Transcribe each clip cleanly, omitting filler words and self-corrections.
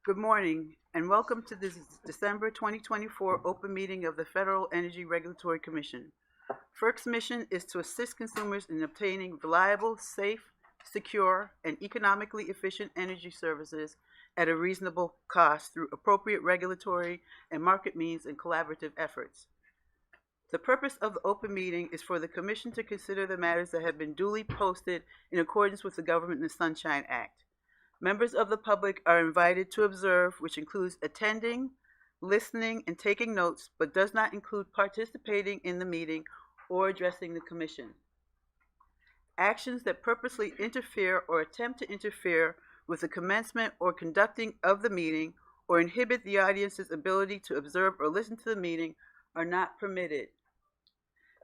Good morning, and welcome to this December 2024 open meeting of the Federal Energy Regulatory Commission. FERC's mission is to assist consumers in obtaining reliable, safe, secure, and economically efficient energy services at a reasonable cost through appropriate regulatory and market means and collaborative efforts. The purpose of the open meeting is for the Commission to consider the matters that have been duly posted in accordance with the Government in the Sunshine Act. Members of the public are invited to observe, which includes attending, listening, and taking notes, but does not include participating in the meeting or addressing the Commission. Actions that purposely interfere or attempt to interfere with the commencement or conducting of the meeting or inhibit the audience's ability to observe or listen to the meeting are not permitted.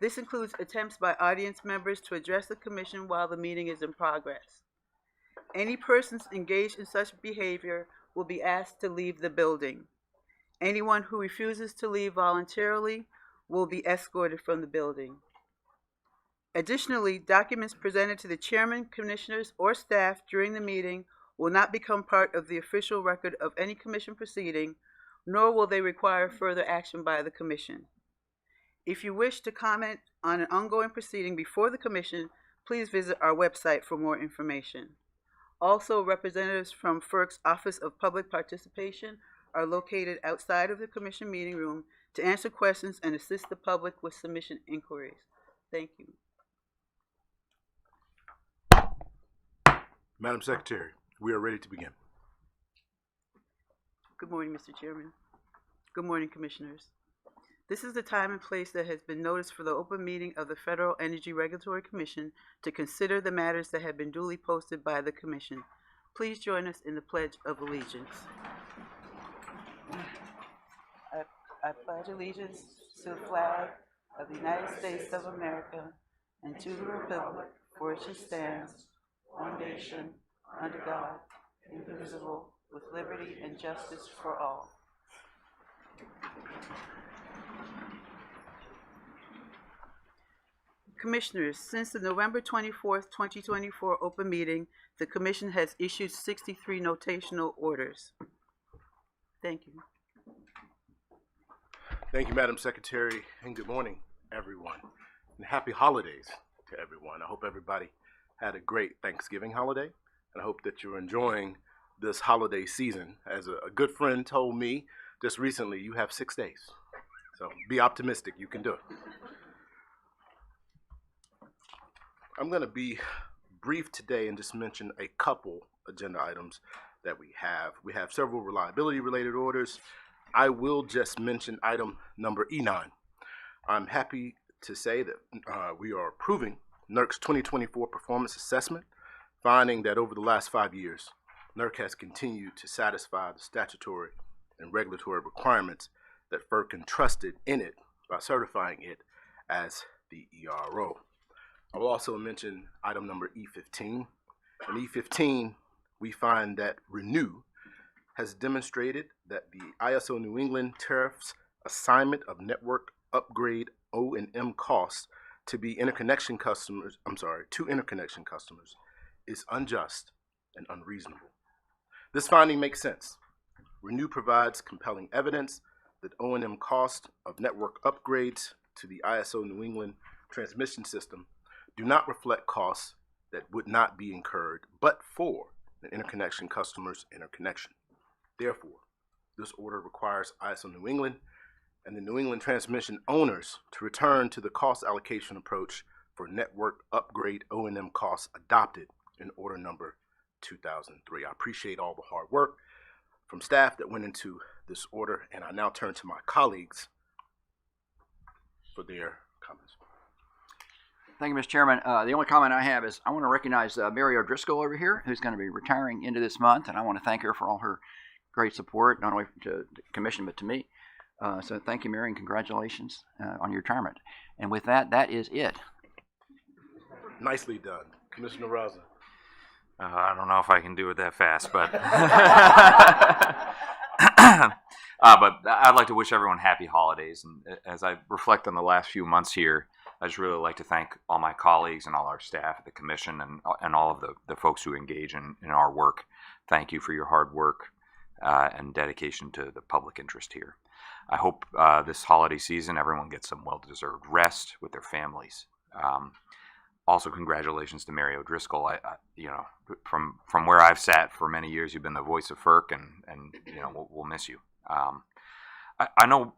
This includes attempts by audience members to address the Commission while the meeting is in progress. Any persons engaged in such behavior will be asked to leave the building. Anyone who refuses to leave voluntarily will be escorted from the building. Additionally, documents presented to the chairman, commissioners, or staff during the meeting will not become part of the official record of any commission proceeding, nor will they require further action by the commission. If you wish to comment on an ongoing proceeding before the commission, please visit our website for more information. Also, representatives from FERC's Office of Public Participation are located outside of the Commission meeting room to answer questions and assist the public with submission inquiries. Thank you. Madam Secretary, we are ready to begin. Good morning, Mr. Chairman. Good morning, Commissioners. This is the time and place that has been noticed for the open meeting of the Federal Energy Regulatory Commission to consider the matters that have been duly posted by the Commission. Please join us in the Pledge of Allegiance. I pledge allegiance to the flag of the United States of America and to the republic for which it stands, one nation, under God, indivisible, with liberty and justice for all. Commissioners, since the November 24th, 2024 open meeting, the Commission has issued 63 notational orders. Thank you. Thank you, Madam Secretary, and good morning, everyone. And happy holidays to everyone. I hope everybody had a great Thanksgiving holiday, and I hope that you're enjoying this holiday season. As a good friend told me just recently, you have 6 days. So be optimistic, you can do it. I'm going to be brief today and just mention a couple agenda items that we have. We have several reliability-related orders. I will just mention item number E9. I'm happy to say that we are approving NERC's 2024 performance assessment, finding that over the last 5 years, NERC has continued to satisfy the statutory and regulatory requirements that FERC entrusted in it by certifying it as the ERO. I will also mention item number E15. In E15, we find that Renew has demonstrated that the ISO New England tariff's assignment of network upgrade O&M costs to interconnection customers is unjust and unreasonable. This finding makes sense. Renew provides compelling evidence that O&M cost of network upgrades to the ISO New England transmission system do not reflect costs that would not be incurred but for the interconnection customer's interconnection. Therefore, this order requires ISO New England and the New England transmission owners to return to the cost allocation approach for network upgrade O&M costs adopted in order number 2003. I appreciate all the hard work from staff that went into this order, and I now turn to my colleagues for their comments. Thank you, Mr. Chairman. The only comment I have is I want to recognize Mary O'Driscoll over here, who's going to be retiring into this month, and I want to thank her for all her great support, not only to the Commission, but to me. So thank you, Mary, and congratulations on your retirement. And with that, that is it. Nicely done. Commissioner Rosner. I don't know if I can do it that fast, but but I'd like to wish everyone happy holidays. And as I reflect on the last few months here, I just really like to thank all my colleagues and all our staff at the Commission and all of the folks who engage in our work. Thank you for your hard work. and dedication to the public interest here. I hope this holiday season everyone gets some well-deserved rest with their families. Also, congratulations to Mary O'Driscoll. From where I've sat for many years, you've been the voice of FERC, and we'll miss you. I know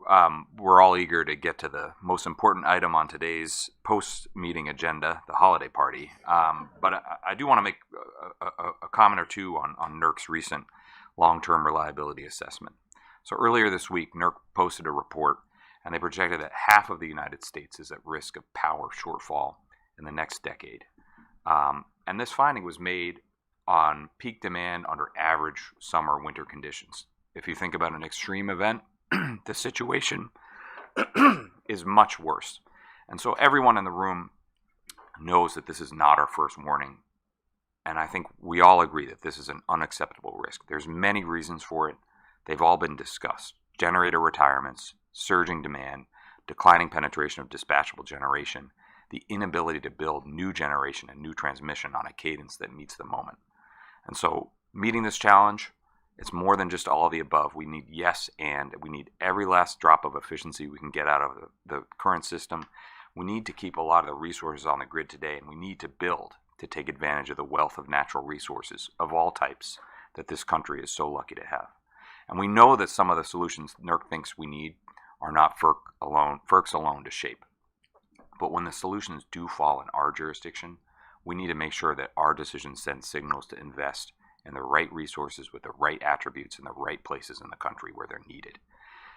we're all eager to get to the most important item on today's post-meeting agenda, the holiday party. But I do want to make a comment or two on NERC's recent long-term reliability assessment. So earlier this week, NERC posted a report, and they projected that half of the United States is at risk of power shortfall in the next decade. And this finding was made on peak demand under average summer-winter conditions. If you think about an extreme event, the situation is much worse. And so everyone in the room knows that this is not our first warning. And I think we all agree that this is an unacceptable risk. There's many reasons for it. They've all been discussed. Generator retirements, surging demand, declining penetration of dispatchable generation, the inability to build new generation and new transmission on a cadence that meets the moment. And so meeting this challenge, it's more than just all of the above. We need we need every last drop of efficiency we can get out of the current system. We need to keep a lot of the resources on the grid today, and we need to build to take advantage of the wealth of natural resources of all types that this country is so lucky to have. And we know that some of the solutions NERC thinks we need are not FERC's alone to shape. But when the solutions do fall in our jurisdiction, we need to make sure that our decisions send signals to invest in the right resources with the right attributes in the right places in the country where they're needed.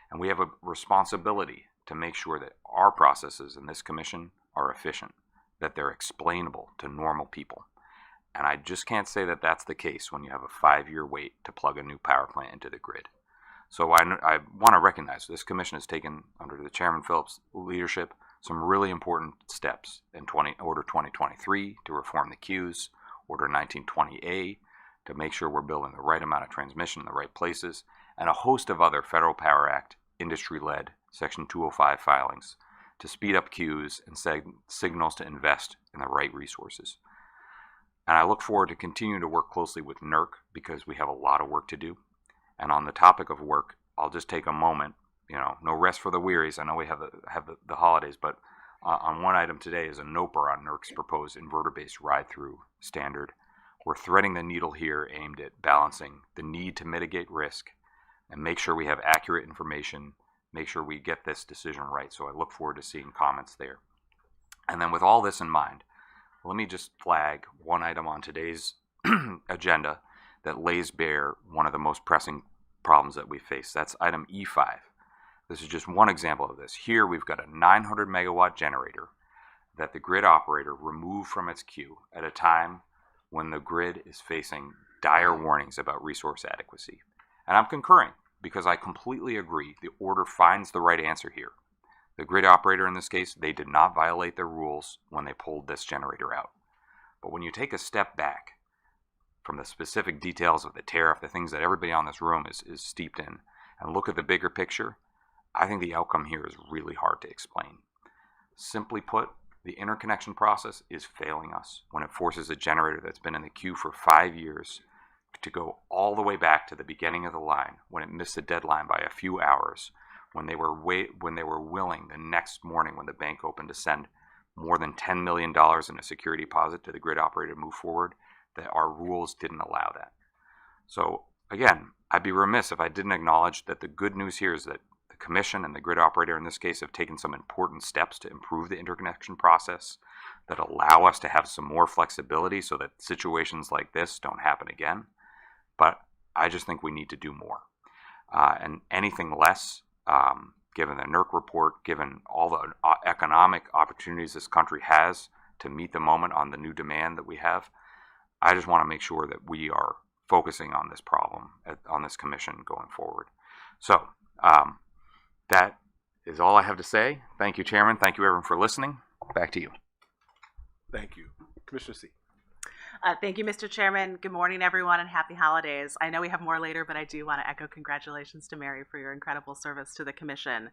And we have a responsibility to make sure that our processes in this commission are efficient, that they're explainable to normal people. And I just can't say that that's the case when you have a 5-year wait to plug a new power plant into the grid. So I want to recognize this commission has taken, under the Chairman Phillips' leadership, some really important steps in Order 2023 to reform the queues, Order 1920A to make sure we're building the right amount of transmission in the right places, and a host of other Federal Power Act, industry-led Section 205 filings to speed up queues and signals to invest in the right resources. And I look forward to continuing to work closely with NERC because we have a lot of work to do. And on the topic of work, I'll just take a moment, no rest for the wearies. I know we have the holidays, but on one item today is a NOPR on NERC's proposed inverter-based ride-through standard. We're threading the needle here aimed at balancing the need to mitigate risk and make sure we have accurate information, make sure we get this decision right. So I look forward to seeing comments there. And then with all this in mind, let me just flag one item on today's agenda that lays bare one of the most pressing problems that we face. That's item E5. This is just one example of this. Here we've got a 900 megawatt generator that the grid operator removed from its queue at a time when the grid is facing dire warnings about resource adequacy. And I'm concurring because I completely agree the order finds the right answer here. The grid operator in this case, they did not violate their rules when they pulled this generator out. But when you take a step back from the specific details of the tariff, the things that everybody on this room is steeped in, and look at the bigger picture, I think the outcome here is really hard to explain. Simply put, the interconnection process is failing us when it forces a generator that's been in the queue for 5 years to go all the way back to the beginning of the line when it missed the deadline by a few hours, when they were willing the next morning when the bank opened to send more than $10 million in a security deposit to the grid operator to move forward, that our rules didn't allow that. So again, I'd be remiss if I didn't acknowledge that the good news here is that the commission and the grid operator in this case have taken some important steps to improve the interconnection process that allow us to have some more flexibility so that situations like this don't happen again. But I just think we need to do more. And anything less, given the NERC report, given all the economic opportunities this country has to meet the moment on the new demand that we have, I just want to make sure that we are focusing on this problem on this commission going forward. So that is all I have to say. Thank you, Chairman. Thank you, everyone, for listening. Back to you. Thank you. Commissioner C. Thank you, Mr. Chairman. Good morning, everyone, and happy holidays. I know we have more later, but I do want to echo congratulations to Mary for your incredible service to the Commission.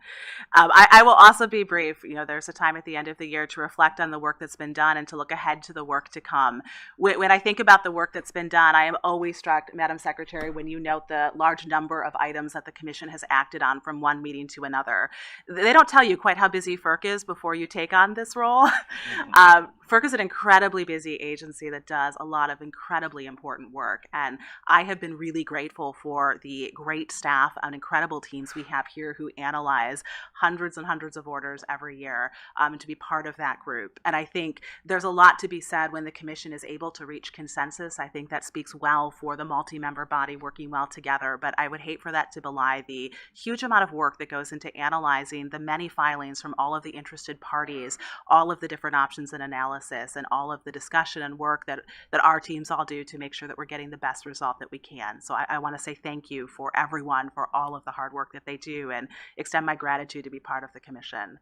I will also be brief. There's a time at the end of the year to reflect on the work that's been done and to look ahead to the work to come. When I think about the work that's been done, I am always struck, Madam Secretary, when you note the large number of items that the Commission has acted on from one meeting to another. They don't tell you quite how busy FERC is before you take on this role. FERC is an incredibly busy agency that does a lot of incredibly important work, and I have been really grateful for the great staff and incredible teams we have here who analyze hundreds and hundreds of orders every year, and to be part of that group. And I think there's a lot to be said when the Commission is able to reach consensus. I think that speaks well for the multi-member body working well together, but I would hate for that to belie the huge amount of work that goes into analyzing the many filings from all of the interested parties, all of the different options and analysis, and all of the discussion and work that our teams all do to make sure that we're getting the best result that we can. So I want to say thank you for everyone for all of the hard work that they do and extend my gratitude to be part of the Commission.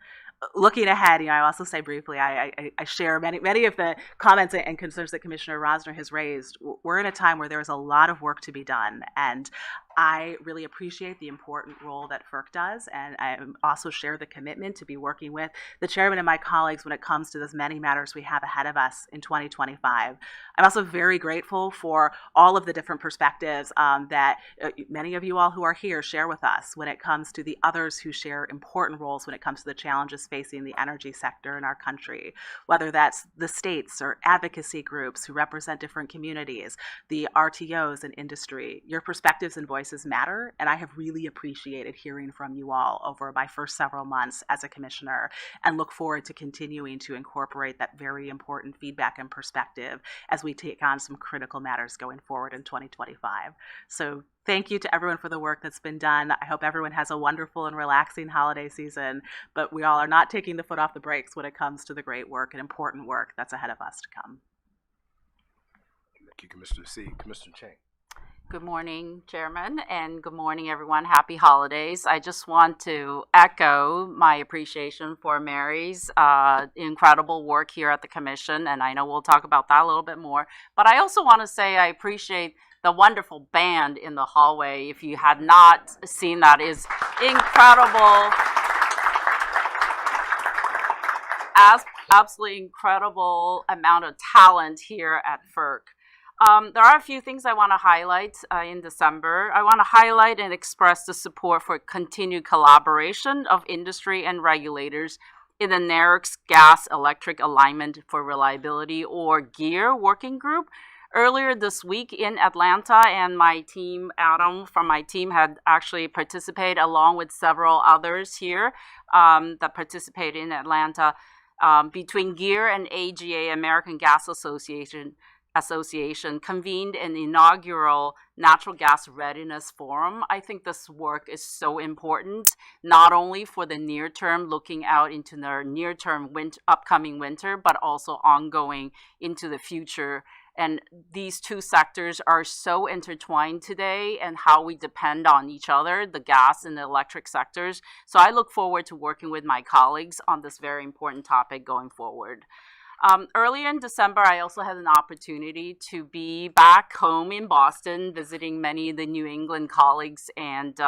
Looking ahead, I also say briefly, I share many of the comments and concerns that Commissioner Rosner has raised. We're in a time where there is a lot of work to be done, and I really appreciate the important role that FERC does, and I also share the commitment to be working with the chairman and my colleagues when it comes to those many matters we have ahead of us in 2025. I'm also very grateful for all of the different perspectives that many of you all who are here share with us when it comes to the others who share important roles when it comes to the challenges facing the energy sector in our country, whether that's the states or advocacy groups who represent different communities, the RTOs and industry. Your perspectives and voices matter, and I have really appreciated hearing from you all over my first several months as a commissioner, and look forward to continuing to incorporate that very important feedback and perspective as we take on some critical matters going forward in 2025. So thank you to everyone for the work that's been done. I hope everyone has a wonderful and relaxing holiday season, but we all are not taking the foot off the brakes when it comes to the great work and important work that's ahead of us to come. Thank you, Commissioner C. Commissioner Chang. Good morning, Chairman, and good morning, everyone. Happy holidays. I just want to echo my appreciation for Mary's incredible work here at the Commission, and I know we'll talk about that a little bit more. But I also want to say I appreciate the wonderful band in the hallway. If you had not seen that, is incredible. Absolutely incredible amount of talent here at FERC. There are a few things I want to highlight in December. I want to highlight and express the support for continued collaboration of industry and regulators in the NERC's Gas Electric Alignment for Reliability, or GEAR, working group. Earlier this week in Atlanta, and my team, Adam from my team, had actually participated along with several others here that participated in Atlanta between GEAR and AGA, American Gas Association, convened an inaugural Natural Gas Readiness Forum. I think this work is so important, not only for the near term, looking out into the near term upcoming winter, but also ongoing into the future. And these two sectors are so intertwined today, and how we depend on each other, the gas and the electric sectors. So I look forward to working with my colleagues on this very important topic going forward. Earlier in December, I also had an opportunity to be back home in Boston, visiting many of the New England colleagues and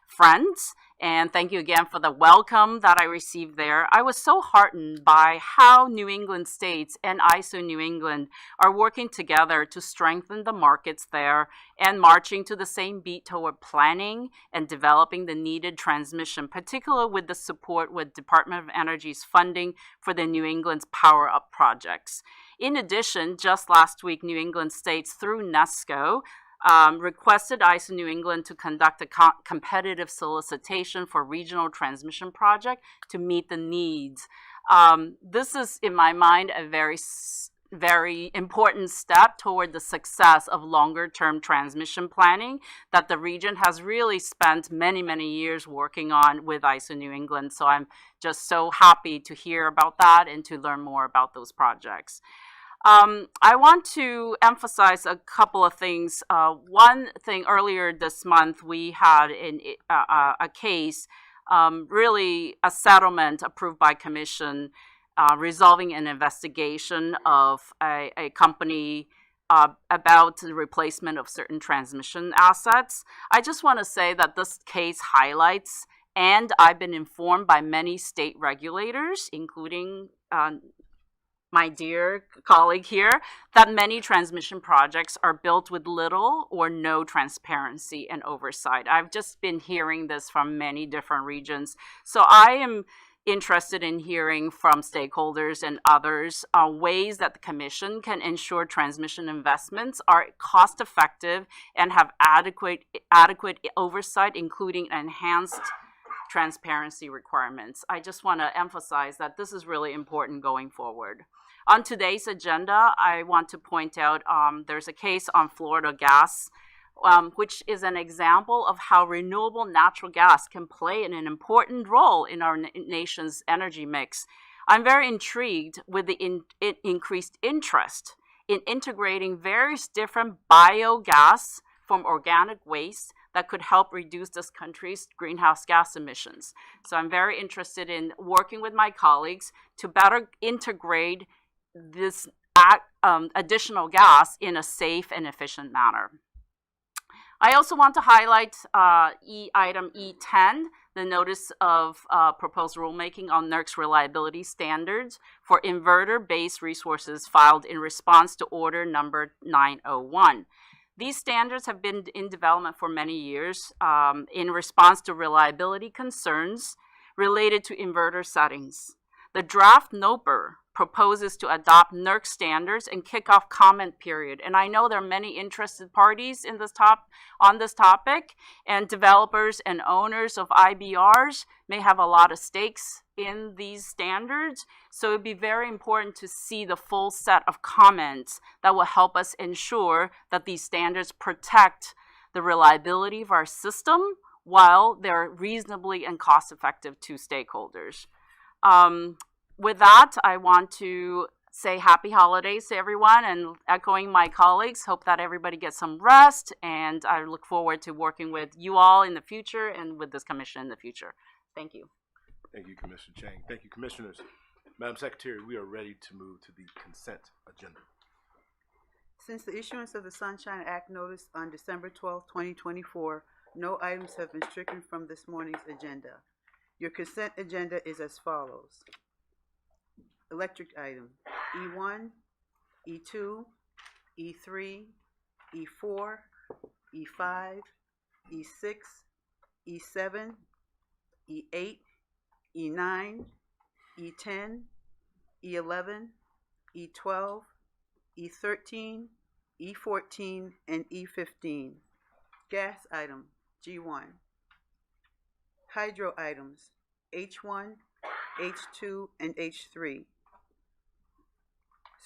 friends. And thank you again for the welcome that I received there. I was so heartened by how New England states and ISO New England are working together to strengthen the markets there and marching to the same beat toward planning and developing the needed transmission, particularly with the support with Department of Energy's funding for the New England's Power Up projects. In addition, just last week, New England states through NESCO requested ISO New England to conduct a competitive solicitation for regional transmission project to meet the needs. This is, in my mind, a very important step toward the success of longer-term transmission planning that the region has really spent many, many years working on with ISO New England. So I'm just so happy to hear about that and to learn more about those projects. I want to emphasize a couple of things. One thing, earlier this month, we had a case, really a settlement approved by Commission, resolving an investigation of a company about the replacement of certain transmission assets. I just want to say that this case highlights, and I've been informed by many state regulators, including my dear colleague here, that many transmission projects are built with little or no transparency and oversight. I've just been hearing this from many different regions. So I am interested in hearing from stakeholders and others ways that the Commission can ensure transmission investments are cost effective and have adequate oversight, including enhanced transparency requirements. I just want to emphasize that this is really important going forward. On today's agenda, I want to point out there's a case on Florida gas, which is an example of how renewable natural gas can play an important role in our nation's energy mix. I'm very intrigued with the increased interest in integrating various different biogas from organic waste that could help reduce this country's greenhouse gas emissions. So I'm very interested in working with my colleagues to better integrate this additional gas in a safe and efficient manner. I also want to highlight item E10, the notice of proposed rulemaking on NERC's reliability standards for inverter-based resources filed in response to order number 901. These standards have been in development for many years in response to reliability concerns related to inverter settings. The draft NOPR proposes to adopt NERC standards and kick off comment period. And I know there are many interested parties in on this topic, and developers and owners of IBRs may have a lot of stakes in these standards. So it'd be very important to see the full set of comments that will help us ensure that these standards protect the reliability of our system while they're reasonably and cost-effective to stakeholders. With that, I want to say happy holidays to everyone, and echoing my colleagues, hope that everybody gets some rest, and I look forward to working with you all in the future and with this commission in the future. Thank you. Thank you, Commissioner Chang. Thank you, Commissioners. Madam Secretary, we are ready to move to the consent agenda. Since the issuance of the Sunshine Act notice on December 12, 2024, no items have been stricken from this morning's agenda. Your consent agenda is as follows. Electric item, E1, E2, E3, E4, E5, E6, E7, E8, E9, E10, E11, E12, E13, E14, and E15. Gas item, G1. Hydro items, H1, H2, and H3.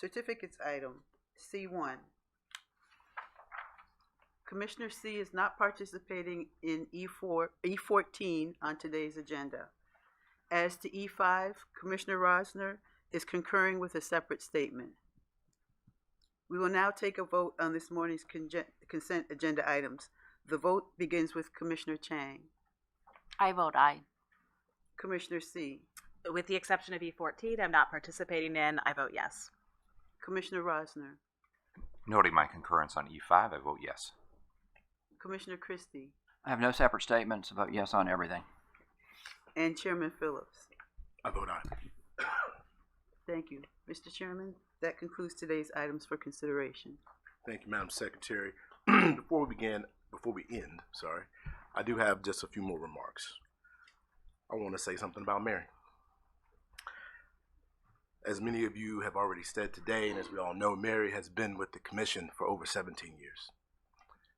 Certificates item, C1. Commissioner C is not participating in E14 on today's agenda. As to E5, Commissioner Rosner is concurring with a separate statement. We will now take a vote on this morning's consent agenda items. The vote begins with Commissioner Chang. I vote aye. Commissioner C. With the exception of E14, I'm not participating in, I vote yes. Commissioner Rosner. Noting my concurrence on E5, I vote yes. Commissioner Christie. I have no separate statements. Vote yes on everything. And Chairman Phillips. I vote aye. Thank you. Mr. Chairman, that concludes today's items for consideration. Thank you, Madam Secretary. Before we end, I do have just a few more remarks. I want to say something about Mary. As many of you have already said today, and as we all know, Mary has been with the Commission for over 17 years.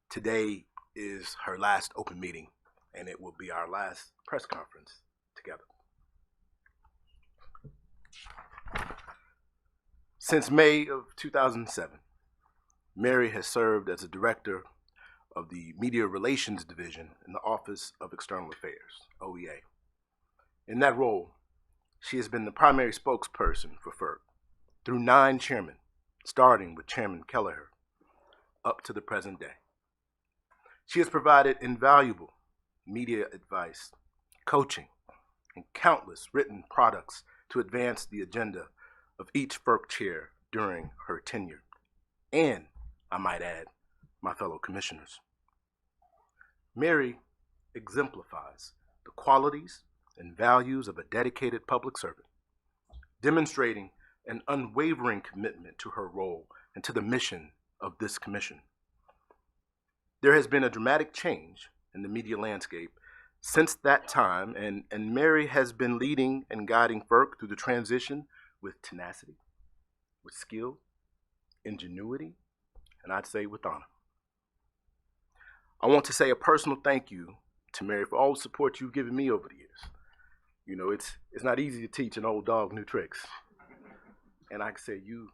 Today is her last open meeting, and it will be our last press conference together. Since May of 2007, Mary has served as a director of the Media Relations Division in the Office of External Affairs, OEA. In that role, she has been the primary spokesperson for FERC through 9 chairmen, starting with Chairman Kelleher, up to the present day. She has provided invaluable media advice, coaching, and countless written products to advance the agenda of each FERC chair during her tenure. And I might add, my fellow commissioners. Mary exemplifies the qualities and values of a dedicated public servant, demonstrating an unwavering commitment to her role and to the mission of this commission. There has been a dramatic change in the media landscape since that time, and Mary has been leading and guiding FERC through the transition with tenacity, with skill, ingenuity, and I'd say with honor. I want to say a personal thank you to Mary for all the support you've given me over the years. You know, it's not easy to teach an old dog new tricks. And I can say you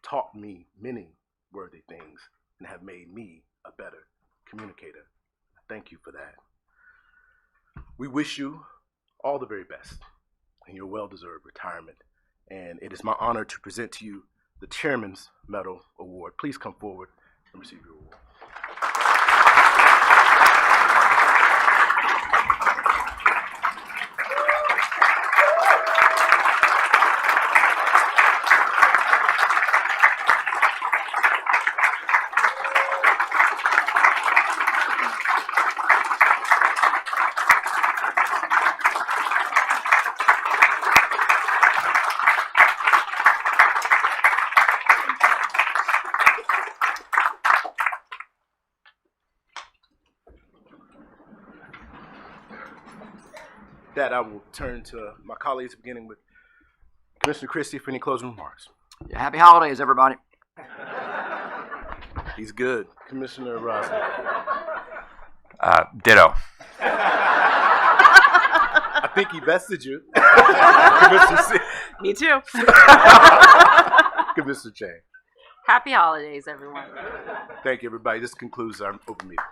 taught me many worthy things and have made me a better communicator. Thank you for that. We wish you all the very best in your well-deserved retirement. And it is my honor to present to you the Chairman's Medal Award. Please come forward and receive your award. That I will turn to my colleagues, beginning with Commissioner Christie for any closing remarks. Yeah, happy holidays, everybody. He's good. Commissioner Rosner. Ditto. I think he bested you. Commissioner C. Me too. Commissioner Chang. Happy holidays, everyone. Thank you, everybody. This concludes our open meeting.